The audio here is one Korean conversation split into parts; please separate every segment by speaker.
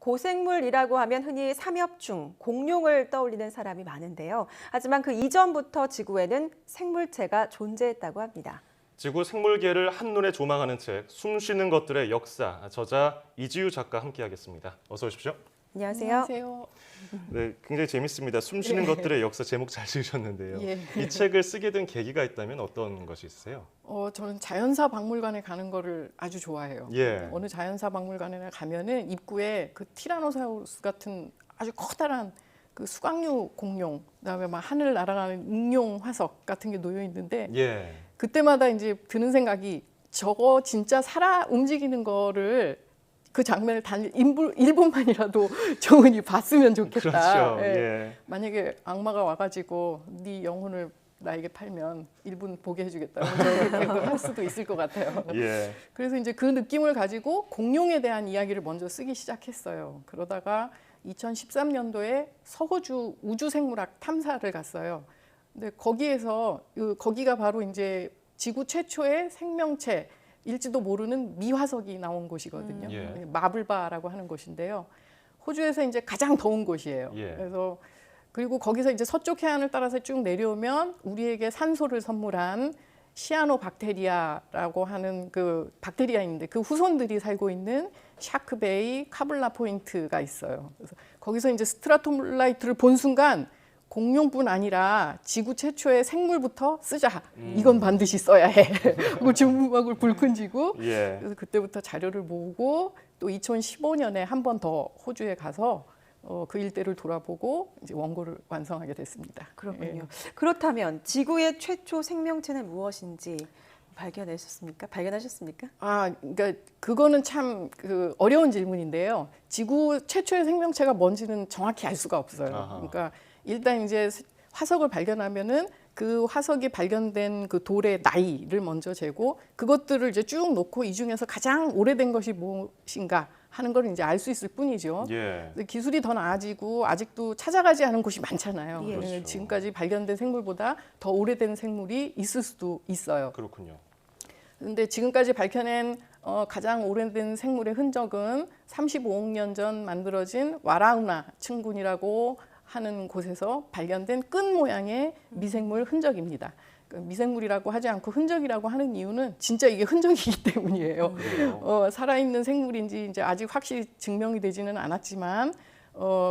Speaker 1: 고생물이라고 하면 흔히 삼엽충, 공룡을 떠올리는 사람이 많은데요. 하지만 그 이전부터 지구에는 생물체가 존재했다고 합니다.
Speaker 2: 지구 생물계를 한눈에 조망하는 책, 숨쉬는 것들의 역사, 저자 이지유 작가 함께하겠습니다. 어서 오십시오.
Speaker 1: 안녕하세요.
Speaker 3: 안녕하세요.
Speaker 2: 네, 굉장히 재밌습니다. 숨쉬는 것들의 역사 제목 잘 지으셨는데요.
Speaker 3: 예.
Speaker 2: 이 책을 쓰게 된 계기가 있다면 어떤 것이 있으세요?
Speaker 3: 저는 자연사 박물관에 가는 거를 아주 좋아해요.
Speaker 2: 예.
Speaker 3: 어느 자연사 박물관에 가면은 입구에 그 티라노사우루스 같은 아주 커다란 그 수각류 공룡, 그다음에 막 하늘 날아가는 응용 화석 같은 게 놓여 있는데
Speaker 2: 예.
Speaker 3: 그때마다 이제 드는 생각이 저거 진짜 살아 움직이는 거를 그 장면을 단 1분만이라도 정은이 봤으면 좋겠다.
Speaker 2: 그렇죠.
Speaker 3: 예.
Speaker 2: 예.
Speaker 3: 만약에 악마가 와가지고 네 영혼을 나에게 팔면 1분 보게 해주겠다고 그렇게 할 수도 있을 것 같아요.
Speaker 2: 예.
Speaker 3: 그래서 이제 그 느낌을 가지고 공룡에 대한 이야기를 먼저 쓰기 시작했어요. 그러다가 2013년도에 서호주 우주생물학 탐사를 갔어요. 근데 거기가 바로 이제 지구 최초의 생명체일지도 모르는 미화석이 나온 곳이거든요.
Speaker 2: 예.
Speaker 3: 마블바라고 하는 곳인데요. 호주에서 이제 가장 더운 곳이에요.
Speaker 2: 예.
Speaker 3: 그래서 그리고 거기서 이제 서쪽 해안을 따라서 쭉 내려오면 우리에게 산소를 선물한 시아노박테리아라고 하는 그 박테리아인데 그 후손들이 살고 있는 샤크베이, 카블라 포인트가 있어요. 그래서 거기서 이제 스트라토라이트를 본 순간 공룡뿐 아니라 지구 최초의 생물부터 쓰자. 이건 반드시 써야 해. 그 주먹을 불끈쥐고
Speaker 2: 예.
Speaker 3: 그래서 그때부터 자료를 모으고 또 2015년에 한 번 더 호주에 가서 그 일대를 돌아보고 이제 원고를 완성하게 됐습니다.
Speaker 1: 그렇군요.
Speaker 3: 예.
Speaker 1: 그렇다면 지구의 최초 생명체는 무엇인지 발견하셨습니까?
Speaker 3: 그러니까 그거는 참 어려운 질문인데요. 지구 최초의 생명체가 뭔지는 정확히 알 수가 없어요.
Speaker 2: 아하.
Speaker 3: 그러니까 일단 이제 화석을 발견하면은 그 화석이 발견된 그 돌의 나이를 먼저 재고 그것들을 이제 쭉 놓고 이 중에서 가장 오래된 것이 무엇인가 하는 걸 이제 알 수 있을 뿐이죠.
Speaker 2: 예.
Speaker 3: 근데 기술이 더 나아지고 아직도 찾아가지 않은 곳이 많잖아요.
Speaker 1: 예.
Speaker 2: 그렇죠.
Speaker 3: 지금까지 발견된 생물보다 더 오래된 생물이 있을 수도 있어요.
Speaker 2: 그렇군요.
Speaker 3: 근데 지금까지 밝혀낸 가장 오래된 생물의 흔적은 35억 년 전 만들어진 와라우나 층군이라고 하는 곳에서 발견된 끈 모양의 미생물 흔적입니다. 미생물이라고 하지 않고 흔적이라고 하는 이유는 진짜 이게 흔적이기 때문이에요. 살아있는 생물인지 이제 아직 확실히 증명이 되지는 않았지만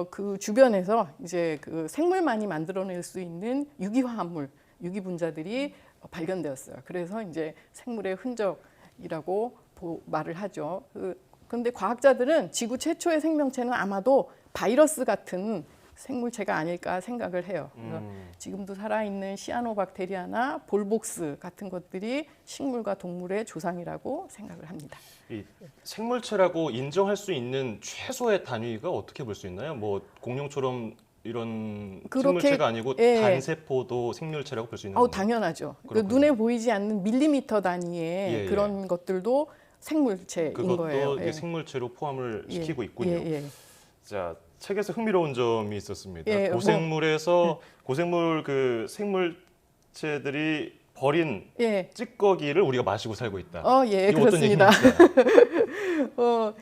Speaker 3: 그 주변에서 이제 그 생물만이 만들어낼 수 있는 유기화합물, 유기분자들이 발견되었어요. 그래서 이제 생물의 흔적이라고 말을 하죠. 그런데 과학자들은 지구 최초의 생명체는 아마도 바이러스 같은 생물체가 아닐까 생각을 해요. 그래서 지금도 살아있는 시아노박테리아나 볼복스 같은 것들이 식물과 동물의 조상이라고 생각을 합니다.
Speaker 2: 이 생물체라고 인정할 수 있는 최소의 단위가 어떻게 볼 수 있나요? 뭐 공룡처럼 이런
Speaker 3: 그렇게,
Speaker 2: 생물체가 아니고
Speaker 3: 예.
Speaker 2: 단세포도 생물체라고 볼 수 있는 건가요?
Speaker 3: 당연하죠.
Speaker 2: 그렇군요.
Speaker 3: 눈에 보이지 않는 밀리미터 단위의
Speaker 2: 예, 예.
Speaker 3: 그런 것들도 생물체인
Speaker 2: 그것도
Speaker 3: 거예요.
Speaker 2: 이제 생물체로 포함을
Speaker 3: 예.
Speaker 2: 시키고 있군요.
Speaker 3: 예.
Speaker 2: 자, 책에서 흥미로운 점이 있었습니다.
Speaker 3: 예,
Speaker 2: 고생물에서 고생물 그 생물체들이 버린
Speaker 3: 예.
Speaker 2: 찌꺼기를 우리가 마시고 살고 있다.
Speaker 3: 예,
Speaker 2: 이거
Speaker 3: 그렇습니다.
Speaker 2: 어떤 얘기입니까?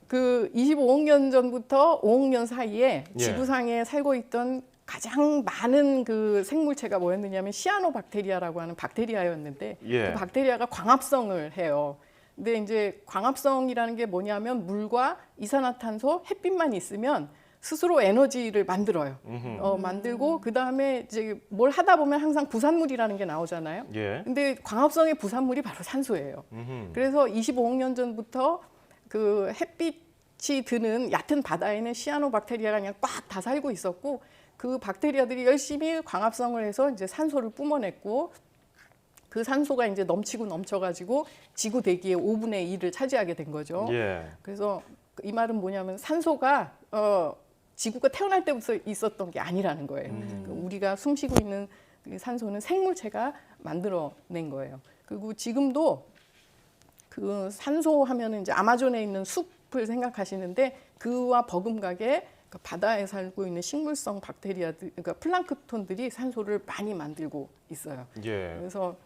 Speaker 3: 그 25억 년 전부터 5억 년 사이에
Speaker 2: 예.
Speaker 3: 지구상에 살고 있던 가장 많은 그 생물체가 뭐였느냐면 시아노박테리아라고 하는 박테리아였는데
Speaker 2: 예.
Speaker 3: 그 박테리아가 광합성을 해요. 근데 이제 광합성이라는 게 뭐냐면 물과 이산화탄소, 햇빛만 있으면 스스로 에너지를 만들어요. 만들고 그 다음에 이제 뭘 하다 보면 항상 부산물이라는 게 나오잖아요.
Speaker 2: 예.
Speaker 3: 근데 광합성의 부산물이 바로 산소예요. 그래서 25억 년 전부터 그 햇빛이 드는 얕은 바다에는 시아노박테리아가 그냥 꽉 다 살고 있었고 그 박테리아들이 열심히 광합성을 해서 이제 산소를 뿜어냈고 그 산소가 이제 넘치고 넘쳐가지고 지구 대기의 5분의 1을 차지하게 된 거죠.
Speaker 2: 예.
Speaker 3: 그래서 이 말은 뭐냐면 산소가 지구가 태어날 때부터 있었던 게 아니라는 거예요. 우리가 숨쉬고 있는 그 산소는 생물체가 만들어낸 거예요. 그리고 지금도 그 산소 하면은 이제 아마존에 있는 숲을 생각하시는데 그와 버금가게 바다에 살고 있는 식물성 박테리아들, 그러니까 플랑크톤들이 산소를 많이 만들고 있어요.
Speaker 2: 예.
Speaker 3: 그래서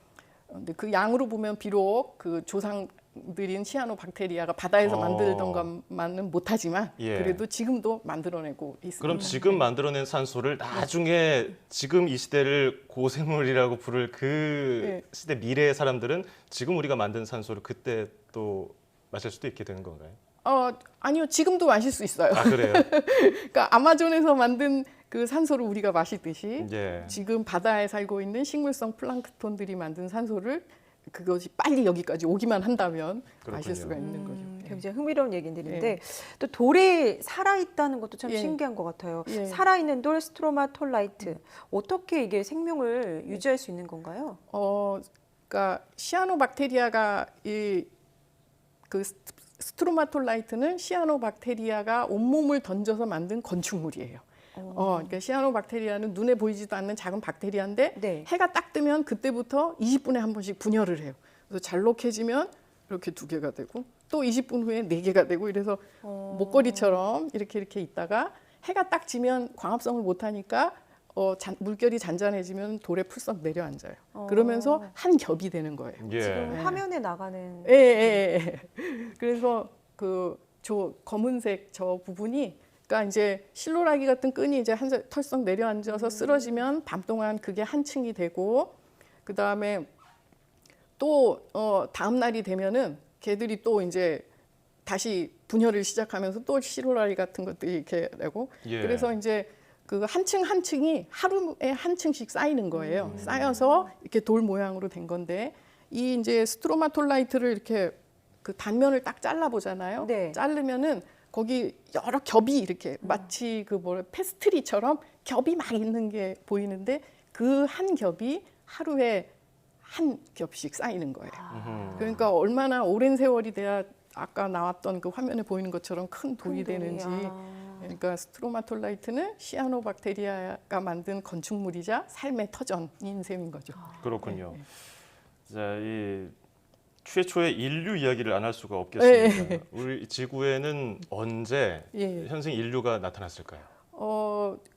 Speaker 3: 근데 그 양으로 보면 비록 그 조상 들인 시아노박테리아가 바다에서 만들던 것만은 못하지만
Speaker 2: 예.
Speaker 3: 그래도 지금도 만들어내고 있습니다.
Speaker 2: 그럼 지금 만들어낸 산소를 나중에 지금 이 시대를 고생물이라고 부를 그
Speaker 3: 네.
Speaker 2: 시대 미래의 사람들은 지금 우리가 만든 산소를 그때 또 마실 수도 있게 되는 건가요?
Speaker 3: 아니요, 지금도 마실 수 있어요.
Speaker 2: 아, 그래요?
Speaker 3: 그러니까 아마존에서 만든 그 산소를 우리가 마시듯이
Speaker 2: 예.
Speaker 3: 지금 바다에 살고 있는 식물성 플랑크톤들이 만든 산소를 그것이 빨리 여기까지 오기만 한다면 마실
Speaker 2: 그렇군요.
Speaker 3: 수가 있는 거죠.
Speaker 1: 굉장히 흥미로운 얘기들인데 또 돌이 살아있다는 것도 참
Speaker 3: 예.
Speaker 1: 신기한 것 같아요.
Speaker 3: 예.
Speaker 1: 살아있는 돌 스트로마톨라이트 어떻게 이게 생명을 유지할 수 있는 건가요?
Speaker 3: 그러니까 시아노박테리아가 그 스트로마톨라이트는 시아노박테리아가 온몸을 던져서 만든 건축물이에요. 그러니까 시아노박테리아는 눈에 보이지도 않는 작은 박테리아인데
Speaker 1: 네.
Speaker 3: 해가 딱 뜨면 그때부터 20분에 한 번씩 분열을 해요. 그래서 잘록해지면 이렇게 2개가 되고 또 20분 후에 4개가 되고 이래서 목걸이처럼 이렇게 있다가 해가 딱 지면 광합성을 못하니까 물결이 잔잔해지면 돌에 풀썩 내려앉아요. 그러면서 한 겹이 되는 거예요.
Speaker 2: 예.
Speaker 1: 지금 화면에 나가는
Speaker 3: 예. 그래서 저 검은색 저 부분이 그러니까 이제 실로라기 같은 끈이 이제 털썩 내려앉아서 쓰러지면 밤 동안 그게 한 층이 되고 그 다음에 또 다음 날이 되면은 걔들이 또 이제 다시 분열을 시작하면서 또 실로라기 같은 것들이 이렇게 되고
Speaker 2: 예.
Speaker 3: 그래서 이제 그 한 층 한 층이 하루에 한 층씩 쌓이는 거예요. 쌓여서 이렇게 돌 모양으로 된 건데 이 이제 스트로마톨라이트를 이렇게 그 단면을 딱 잘라 보잖아요.
Speaker 1: 네.
Speaker 3: 자르면은 거기 여러 겹이 이렇게 마치 페스트리처럼 겹이 막 있는 게 보이는데 그 한 겹이 하루에 한 겹씩 쌓이는 거예요. 그러니까 얼마나 오랜 세월이 돼야 아까 나왔던 그 화면에 보이는 것처럼 큰 돌이 되는지. 그러니까 스트로마톨라이트는 시아노박테리아가 만든 건축물이자 삶의 터전인 셈인 거죠.
Speaker 2: 그렇군요.
Speaker 3: 네.
Speaker 2: 자, 이 최초의 인류 이야기를 안 할 수가 없겠습니다.
Speaker 3: 네.
Speaker 2: 우리 지구에는 언제
Speaker 3: 예.
Speaker 2: 현생 인류가 나타났을까요?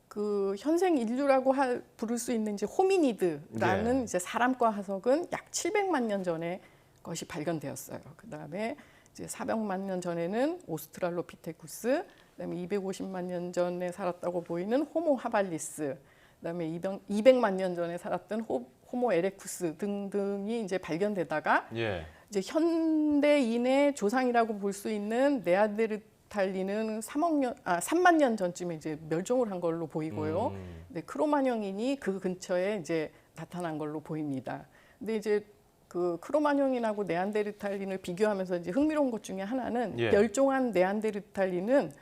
Speaker 3: 그 현생 인류라고 부를 수 있는 이제 호미니드라는
Speaker 2: 네.
Speaker 3: 이제 사람과 화석은 약 700만 년 전에 것이 발견되었어요. 그 다음에 이제 400만 년 전에는 오스트랄로피테쿠스, 그다음에 250만 년 전에 살았다고 보이는 호모 하발리스, 그다음에 200만 년 전에 살았던 호모 에레쿠스 등등이 이제 발견되다가
Speaker 2: 예.
Speaker 3: 이제 현대인의 조상이라고 볼 수 있는 네안데르탈린은 3만 년 전쯤에 이제 멸종을 한 걸로 보이고요. 네, 크로마뇽인이 그 근처에 이제 나타난 걸로 보입니다. 근데 이제 그 크로마뇽인하고 네안데르탈린을 비교하면서 이제 흥미로운 것 중에 하나는
Speaker 2: 예.
Speaker 3: 멸종한 네안데르탈린은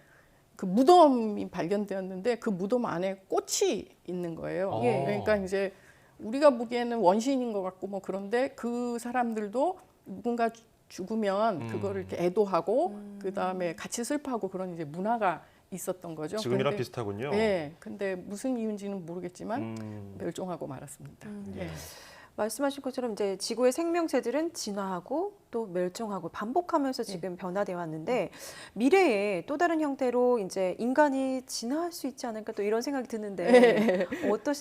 Speaker 3: 그 무덤이 발견되었는데 그 무덤 안에 꽃이 있는 거예요.
Speaker 2: 예.
Speaker 3: 그러니까 이제 우리가 보기에는 원시인인 것 같고 뭐 그런데 그 사람들도 누군가 죽으면 그거를 이렇게 애도하고 그 다음에 같이 슬퍼하고 그런 이제 문화가 있었던 거죠.
Speaker 2: 지금이랑
Speaker 3: 근데,
Speaker 2: 비슷하군요.
Speaker 3: 네, 근데 무슨 이유인지는 모르겠지만 멸종하고 말았습니다.
Speaker 2: 예.
Speaker 1: 말씀하신 것처럼 이제 지구의 생명체들은 진화하고 또 멸종하고 반복하면서 지금 변화되어 왔는데 미래에 또 다른 형태로 이제 인간이 진화할 수 있지 않을까 또 이런 생각이 드는데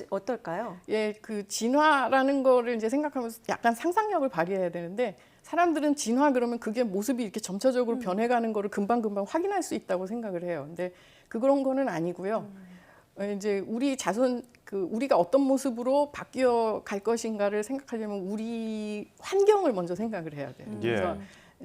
Speaker 1: 어떨까요?
Speaker 3: 예, 그 진화라는 거를 이제 생각하면서 약간 상상력을 발휘해야 되는데 사람들은 진화 그러면 그게 모습이 이렇게 점차적으로 변해가는 거를 금방금방 확인할 수 있다고 생각을 해요. 근데 그런 거는 아니고요. 이제 우리 자손 우리가 어떤 모습으로 바뀌어 갈 것인가를 생각하려면 우리 환경을 먼저 생각을 해야 돼요. 그래서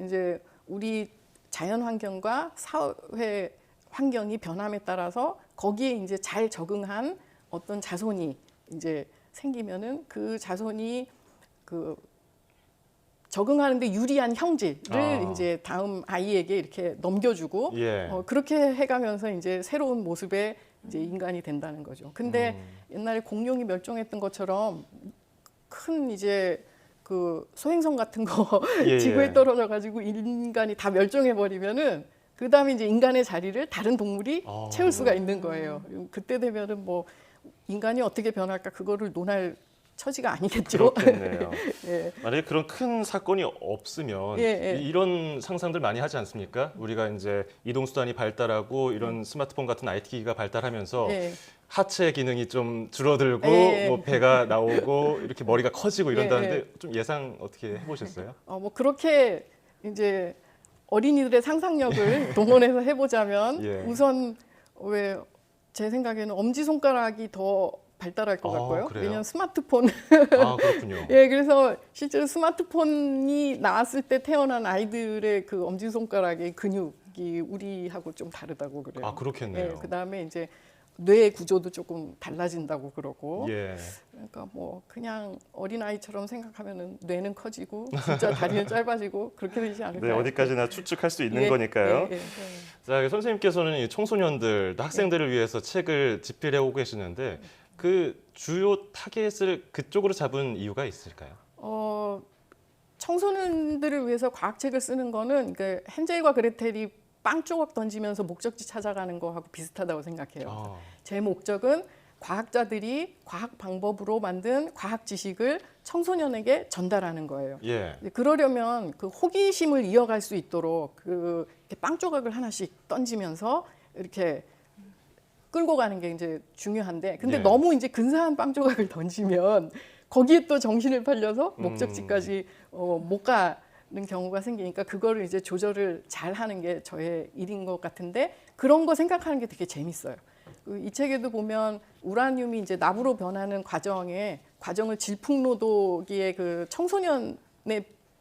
Speaker 3: 이제 우리 자연 환경과 사회 환경이 변함에 따라서 거기에 이제 잘 적응한 어떤 자손이 이제 생기면은 그 자손이 그 적응하는데 유리한 형질을 이제 다음 아이에게 이렇게 넘겨주고
Speaker 2: 예.
Speaker 3: 그렇게 해가면서 이제 새로운 모습의 이제 인간이 된다는 거죠. 근데 옛날에 공룡이 멸종했던 것처럼 큰 이제 그 소행성 같은 거
Speaker 2: 예,
Speaker 3: 지구에
Speaker 2: 예.
Speaker 3: 떨어져 가지고 인간이 다 멸종해 버리면은 그 다음에 이제 인간의 자리를 다른 동물이 채울 수가 있는 거예요. 그때 되면은 뭐 인간이 어떻게 변할까 그거를 논할 처지가 아니겠죠.
Speaker 2: 그렇겠네요.
Speaker 3: 예.
Speaker 2: 만약에 그런 큰 사건이 없으면 이런 상상들 많이 하지 않습니까? 우리가 이제 이동수단이 발달하고 이런 스마트폰 같은 IT 기기가 발달하면서
Speaker 3: 예.
Speaker 2: 하체 기능이 좀 줄어들고
Speaker 3: 예.
Speaker 2: 뭐 배가 나오고 이렇게 머리가 커지고 이런다는데
Speaker 3: 예.
Speaker 2: 좀 예상 어떻게 해보셨어요?
Speaker 3: 뭐 그렇게 이제 어린이들의 상상력을 동원해서 해보자면
Speaker 2: 예.
Speaker 3: 우선 왜 제 생각에는 엄지 손가락이 더 발달할 것 같고요.
Speaker 2: 그래요?
Speaker 3: 왜냐하면 스마트폰
Speaker 2: 아, 그렇군요.
Speaker 3: 예, 그래서 실제로 스마트폰이 나왔을 때 태어난 아이들의 그 엄지 손가락의 근육이 우리하고 좀 다르다고 그래요.
Speaker 2: 아, 그렇겠네요.
Speaker 3: 예, 그다음에 이제 뇌 구조도 조금 달라진다고 그러고.
Speaker 2: 예.
Speaker 3: 그러니까 뭐 그냥 어린 아이처럼 생각하면은 뇌는 커지고 진짜 다리는 짧아지고 그렇게 되지 않을까?
Speaker 2: 네, 어디까지나 추측할 수 있는
Speaker 3: 예,
Speaker 2: 거니까요.
Speaker 3: 예, 예.
Speaker 2: 자, 선생님께서는 이 청소년들, 학생들을 위해서 책을 집필해 오고 계시는데 그 주요 타겟을 그쪽으로 잡은 이유가 있을까요?
Speaker 3: 청소년들을 위해서 과학책을 쓰는 거는 그 헨젤과 그레텔이 빵 조각 던지면서 목적지 찾아가는 거하고 비슷하다고 생각해요. 제 목적은 과학자들이 과학 방법으로 만든 과학 지식을 청소년에게 전달하는 거예요.
Speaker 2: 예.
Speaker 3: 그러려면 그 호기심을 이어갈 수 있도록 그 빵 조각을 하나씩 던지면서 이렇게 끌고 가는 게 이제 중요한데, 근데
Speaker 2: 예.
Speaker 3: 너무 이제 근사한 빵 조각을 던지면 거기에 또 정신을 팔려서 목적지까지 못 가는 경우가 생기니까 그거를 이제 조절을 잘 하는 게 저의 일인 것 같은데, 그런 거 생각하는 게 되게 재밌어요. 이 책에도 보면 우라늄이 이제 납으로 변하는 과정을 질풍노도기의 그 청소년의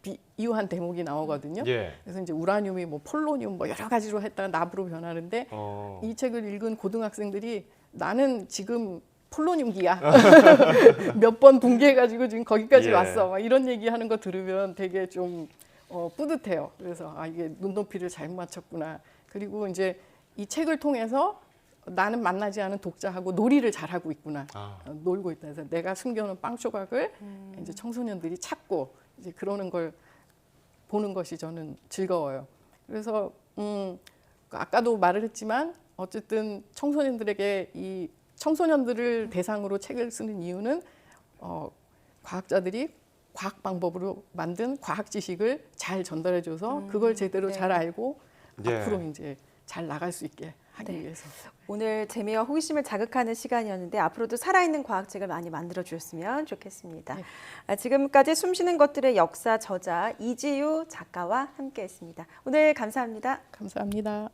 Speaker 3: 비유한 대목이 나오거든요.
Speaker 2: 예.
Speaker 3: 그래서 이제 우라늄이 뭐 폴로늄 뭐 여러 가지로 했다가 납으로 변하는데 이 책을 읽은 고등학생들이 나는 지금 폴로늄기야. 몇 번 붕괴해가지고 지금 거기까지
Speaker 2: 예.
Speaker 3: 왔어. 막 이런 얘기하는 거 들으면 되게 좀 뿌듯해요. 그래서 이게 눈높이를 잘못 맞췄구나. 그리고 이제 이 책을 통해서 나는 만나지 않은 독자하고 놀이를 잘하고 있구나. 놀고 있다. 그래서 내가 숨겨놓은 빵 조각을 이제 청소년들이 찾고 이제 그러는 걸 보는 것이 저는 즐거워요. 그래서 아까도 말을 했지만 어쨌든 청소년들에게 이 청소년들을 대상으로 책을 쓰는 이유는 과학자들이 과학 방법으로 만든 과학 지식을 잘 전달해줘서 그걸 제대로
Speaker 1: 네.
Speaker 3: 잘 알고
Speaker 2: 예.
Speaker 3: 앞으로 이제 잘 나갈 수 있게 하기
Speaker 1: 네.
Speaker 3: 위해서.
Speaker 1: 오늘 재미와 호기심을 자극하는 시간이었는데 앞으로도 살아있는 과학책을 많이 만들어 주셨으면 좋겠습니다.
Speaker 3: 네.
Speaker 1: 지금까지 숨쉬는 것들의 역사 저자 이지유 작가와 함께했습니다. 오늘 감사합니다.
Speaker 3: 감사합니다.